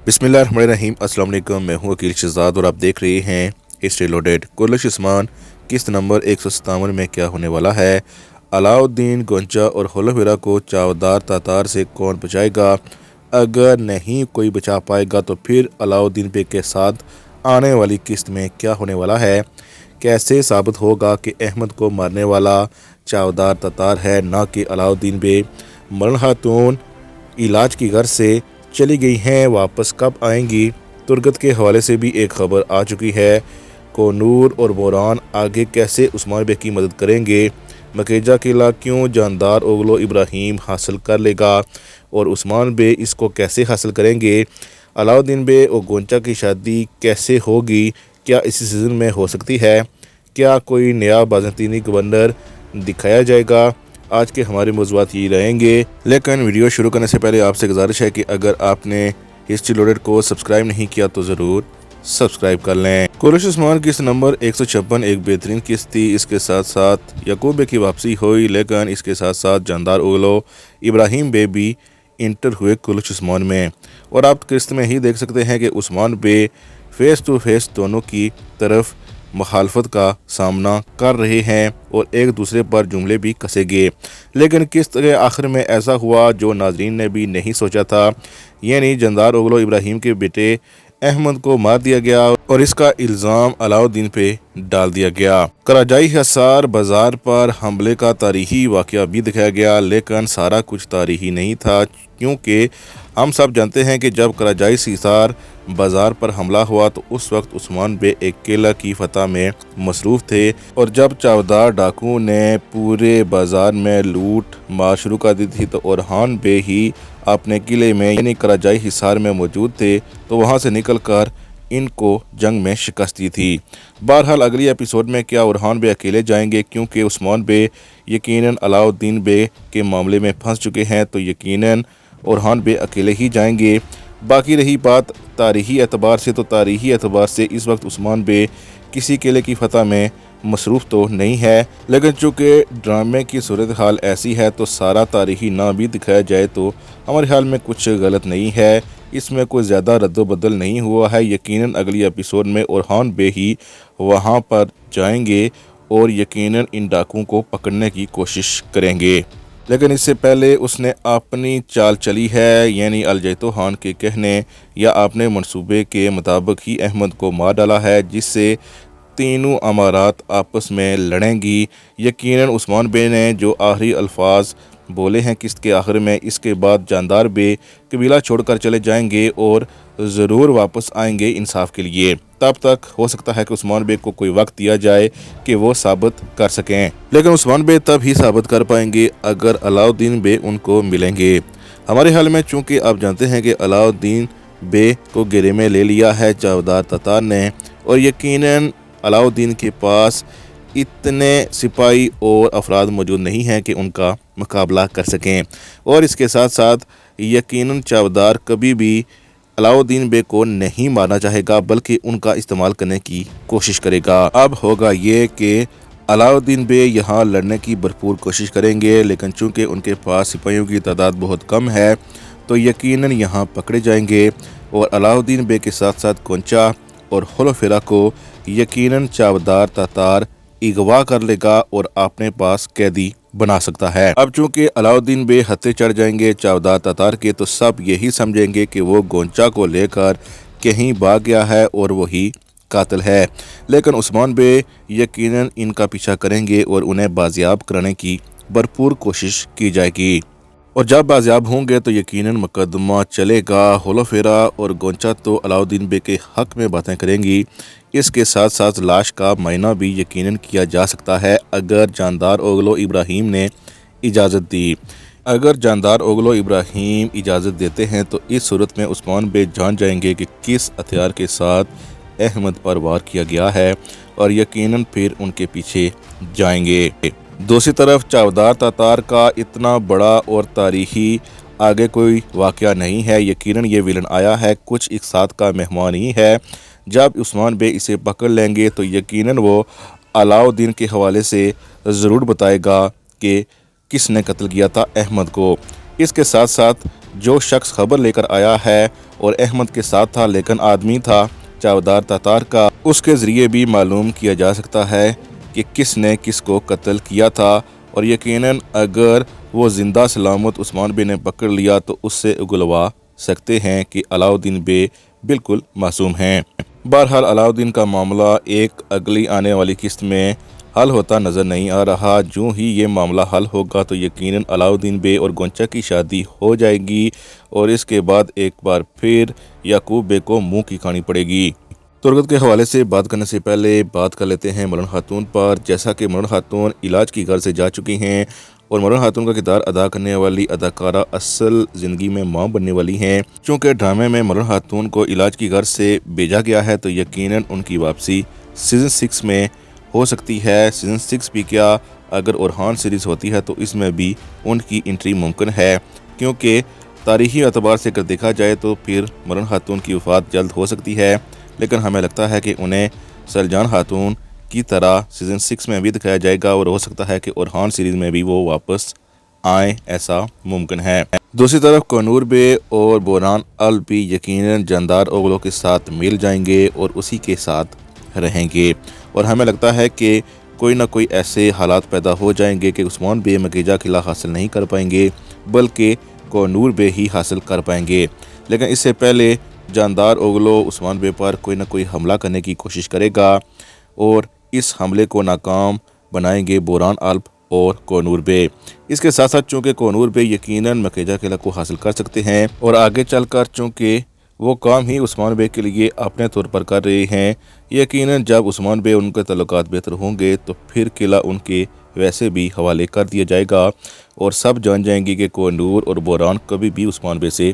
बिस्मिल्लाहिर्रहमानिर्रहीम। अस्सलाम वालेकुम। मैं हूं वकील शहजाद और आप देख रहे हैं हिस्ट्री लोडेड। कुर्लश उस्मान किस्त नंबर 157 में क्या होने वाला है? अलाउद्दीन गोंचा और होलोवेरा को चावदार तातार से कौन बचाएगा? अगर नहीं कोई बचा पाएगा तो फिर अलाउद्दीन बे के साथ आने वाली किस्त में क्या होने वाला है? कैसे साबित होगा कि अहमद को मारने वाला चावदार तातार है ना कि अलाउद्दीन बे? मरन खातून इलाज की गर्ज से चली गई हैं, वापस कब आएंगी? तुर्गत के हवाले से भी एक खबर आ चुकी है। कोनूर और बोरान आगे कैसे उस्मान बे की मदद करेंगे? मकेजा किला क्यों जानदार ओगलो इब्राहिम हासिल कर लेगा और उस्मान बे इसको कैसे हासिल करेंगे? अलाउद्दीन बे और गोंचा की शादी कैसे होगी? क्या इसी सीज़न में हो सकती है? क्या कोई नया बाज़ंतीनी गवर्नर दिखाया जाएगा? आज के हमारे मौज़ूआत ये रहेंगे, लेकिन वीडियो शुरू करने से पहले आपसे गुजारिश है कि अगर आपने हिस्ट्री लोडेड को सब्सक्राइब नहीं किया तो ज़रूर सब्सक्राइब कर लें। कुर्लश उस्मान किस्त नंबर 156 एक बेहतरीन किस्त थी। इसके साथ साथ याकूब बे की वापसी हुई, लेकिन इसके साथ साथ जानदार ओगलो इब्राहिम बे भी इंटर हुए कुर्लश उस्मान में। और आप किस्त में ही देख सकते हैं कि उस्मान बे फेस टू फेस दोनों की तरफ मुखालफत का सामना कर रहे हैं और एक दूसरे पर जुमले भी कसेंगे। लेकिन किस्त के आखिर में ऐसा हुआ जो नाजरीन ने भी नहीं सोचा था, यानी जानदार ओगलो इब्राहिम के बेटे अहमद को मार दिया गया और इसका इल्ज़ाम अलाउद्दीन पे डाल दिया गया। कराजाई हिसार बाजार पर हमले का तारीखी वाक़या भी दिखाया गया, लेकिन सारा कुछ तारीखी नहीं था, क्योंकि हम सब जानते हैं कि जब कराजाई हिसार बाजार पर हमला हुआ तो उस वक्त उस्मान बे एक किला की फतह में मसरूफ़ थे और जब चावदार डाकू ने पूरे बाजार में लूट मार शुरू कर दी थी तो ओरहान बे ही अपने किले में यानी कराजाई हिसार में मौजूद थे, तो वहां से निकलकर इनको जंग में शिकस्त दी थी। बहरहाल अगली एपिसोड में क्या ओरहान बे अकेले जाएंगे, क्योंकि उस्मान बे यकीनन अलाउद्दीन बे के मामले में फंस चुके हैं, तो यकीनन ओरहान बे अकेले ही जाएंगे। बाकी रही बात तारीखी एतबार से, तो तारीखी एतबार से इस वक्त उस्मान बे किसी किले की फतह में मसरूफ़ तो नहीं है, लेकिन चूँकि ड्रामे की सूरत हाल ऐसी है तो सारा तारीखी ना भी दिखाया जाए तो हमारे ख्याल में कुछ गलत नहीं है। इसमें कोई ज़्यादा रद्द-बदल नहीं हुआ है। यकीनन अगली एपिसोड में ओरहान बे ही वहाँ पर जाएंगे और यकीनन इन डाकुओं को पकड़ने की कोशिश करेंगे, लेकिन इससे पहले उसने अपनी चाल चली है, यानी अलजैतो खान के कहने या अपने मंसूबे के मुताबिक ही अहमद को मार डाला है, जिससे तीनों अमारात आपस में लड़ेंगी। यकीनन उस्मान बे ने जो आखिरी अल्फाज बोले हैं किस्त के आखिर में, इसके बाद जानदार बे कबीला छोड़कर चले जाएंगे और ज़रूर वापस आएंगे इंसाफ के लिए। तब तक हो सकता है कि उस्मान बे को कोई वक्त दिया जाए कि वो साबित कर सकें, लेकिन उस्मान बे तब ही साबित कर पाएंगे अगर अलाउद्दीन बे उनको मिलेंगे। हमारे हाल में चूँकि आप जानते हैं कि अलाउद्दीन बे को घेरे में ले लिया है चावदार तातार ने, और यकीनन अलाउद्दीन के पास इतने सिपाही और अफराद मौजूद नहीं हैं कि उनका मुकाबला कर सकें, और इसके साथ साथ यकीनन चावदार कभी भी अलाउद्दीन बे को नहीं मारना चाहेगा बल्कि उनका इस्तेमाल करने की कोशिश करेगा। अब होगा ये कि अलाउद्दीन बे यहाँ लड़ने की भरपूर कोशिश करेंगे, लेकिन चूँकि उनके पास सिपाहियों की तादाद बहुत कम है तो यकीनन यहाँ पकड़े जाएंगे और अलाउद्दीन बे के साथ साथ गोंचा और होलोवेरा को यकीनन चावदार तातार अगवा कर लेगा और अपने पास कैदी बना सकता है। अब चूंकि अलाउद्दीन बे हत्थे चढ़ जाएंगे चावदार तातार के, तो सब यही समझेंगे कि वो गोंचा को लेकर कहीं भाग गया है और वही कातिल है, लेकिन उस्मान बे यकीनन इनका पीछा करेंगे और उन्हें बाजियाब कराने की भरपूर कोशिश की जाएगी, और जब बाजियाब होंगे तो यकीनन मुकदमा चलेगा। होलोवेरा और गोंचा तो अलाउद्दीन बे के हक़ में बातें करेंगी। इसके साथ साथ लाश का मायना भी यकीनन किया जा सकता है अगर जानदार ओगलो इब्राहिम ने इजाज़त दी। अगर जानदार ओगलो इब्राहिम इजाज़त देते हैं तो इस सूरत में उस्मान बे जान जाएंगे कि किस हथियार के साथ अहमद पर वार किया गया है और यकीनन फिर उनके पीछे जाएंगे। दूसरी तरफ चावदार तातार का इतना बड़ा और तारीखी आगे कोई वाक़या नहीं है। यकीनन ये विलन आया है कुछ एक साथ का मेहमान ही है। जब उस्मान बे इसे पकड़ लेंगे तो यकीनन वो अलाउद्दीन के हवाले से ज़रूर बताएगा कि किसने कत्ल किया था अहमद को। इसके साथ साथ जो शख्स खबर लेकर आया है और अहमद के साथ था, लेकिन आदमी था चावदार तातार का। उसके ज़रिए भी मालूम किया जा सकता है कि किसने किसको कत्ल किया था, और यकीनन अगर वो ज़िंदा सलामत उस्मान बे ने पकड़ लिया तो उससे उगलवा सकते हैं कि अलाउद्दीन बे बिल्कुल मासूम हैं। बहरहाल अलाउद्दीन का मामला एक अगली आने वाली किस्त में हल होता नज़र नहीं आ रहा। जो ही ये मामला हल होगा तो यकीनन अलाउद्दीन बे और गोंचा की शादी हो जाएगी, और इसके बाद एक बार फिर याकूब बे को मुंह की खानी पड़ेगी। तुर्गत के हवाले से बात करने से पहले बात कर लेते हैं मरण खातून पर। जैसा कि मरण खातून इलाज की घर से जा चुकी हैं, और मरण खातून का किरदार अदा करने वाली अदाकारा असल ज़िंदगी में मां बनने वाली हैं। चूँकि ड्रामे में मरण खातून को इलाज की घर से भेजा गया है तो यकीनन उनकी वापसी सीज़न 6 में हो सकती है। सीज़न 6 भी क्या, अगर ओरहान सीरीज़ होती है तो इसमें भी उनकी एंट्री मुमकिन है, क्योंकि तारीख़ी एतबार से अगर देखा जाए तो फिर मरण खातून की वफ़ात जल्द हो सकती है, लेकिन हमें लगता है कि उन्हें सरजान खातून की तरह सीज़न 6 में भी दिखाया जाएगा, और हो सकता है कि ओरहान सीरीज़ में भी वो वापस आए, ऐसा मुमकिन है। दूसरी तरफ कोनूर बे और बोरान अल भी यकीनन जानदार ओगलों के साथ मिल जाएंगे और उसी के साथ रहेंगे, और हमें लगता है कि कोई ना कोई ऐसे हालात पैदा हो जाएंगे कि उस्मान बे मकीजा किला हासिल नहीं कर पाएंगे, बल्कि कोनूर बे ही हासिल कर पाएंगे। लेकिन इससे पहले जानदार ओगलो उस्मान बे पर कोई ना कोई हमला करने की कोशिश करेगा, और इस हमले को नाकाम बनाएंगे बोरान अल्प और कोनूर बे। इसके साथ साथ चूँकि कोनूर बे यकीनन मकीजा किला को हासिल कर सकते हैं, और आगे चलकर चूँकि वो काम ही उस्मान बे के लिए अपने तौर पर कर रहे हैं, यकीनन जब उस्मान बे उनके तल्लुकात बेहतर होंगे तो फिर किला उनके वैसे भी हवाले कर दिया जाएगा, और सब जान जाएंगे कि कोनूर और बोरान कभी भी उस्मान बे से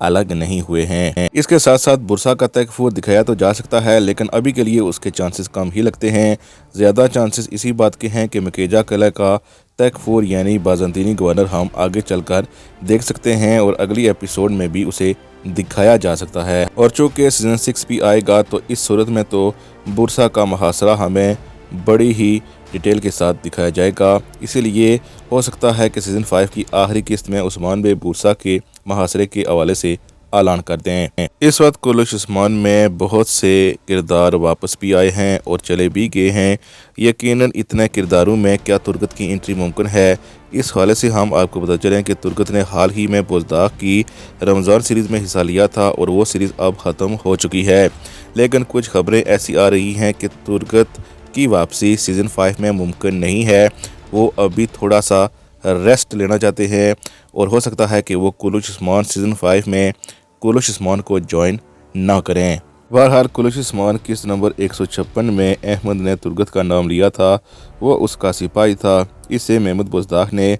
अलग नहीं हुए हैं। इसके साथ साथ बुरसा का तकफूर दिखाया तो जा सकता है, लेकिन अभी के लिए उसके चांसेस कम ही लगते हैं। ज़्यादा चांसेस इसी बात के हैं कि मकीजा किला का तकफूर यानी बाज़ंतीनी गवर्नर हम आगे चलकर देख सकते हैं, और अगली एपिसोड में भी उसे दिखाया जा सकता है। और चूँकि सीज़न 6 भी आएगा तो इस सूरत में तो बुरसा का मुहासरा हमें बड़ी ही डिटेल के साथ दिखाया जाएगा। इसीलिए हो सकता है कि सीज़न 5 की आखिरी किस्त में उस्मान बे बुरसा के मुहासरे के हवाले से ऐलान कर दें। इस वक्त कुर्लश उस्मान में बहुत से किरदार वापस भी आए हैं और चले भी गए हैं। यकीनन इतने किरदारों में क्या तुर्गत की एंट्री मुमकिन है, इस हवाले से हम आपको बता चलें कि तुर्गत ने हाल ही में बुज़दाग की रमज़ान सीरीज़ में हिस्सा लिया था, और वो सीरीज़ अब ख़त्म हो चुकी है। लेकिन कुछ खबरें ऐसी आ रही हैं कि तुर्गत की वापसी सीज़न 5 में मुमकिन नहीं है। वो अभी थोड़ा सा रेस्ट लेना चाहते हैं, और हो सकता है कि वो कुर्लश उस्मान सीज़न 5 में कुर्लश उस्मान को ज्वाइन ना करें। बहरहाल कुर्लश उस्मान किस्त नंबर 156 में अहमद ने तुर्गत का नाम लिया था, वो उसका सिपाही था। इसे महमूद बुज़दाग ने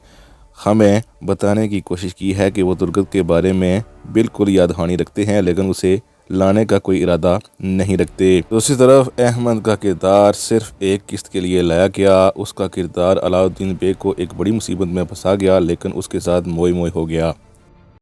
हमें बताने की कोशिश की है कि वो तुर्गत के बारे में बिल्कुल याद दहानी रखते हैं, लेकिन उसे लाने का कोई इरादा नहीं रखते। दूसरी तरफ अहमद का किरदार सिर्फ एक किस्त के लिए लाया गया। उसका किरदार अलाउद्दीन बे को एक बड़ी मुसीबत में फंसा गया, लेकिन उसके साथ मोई मोई हो गया।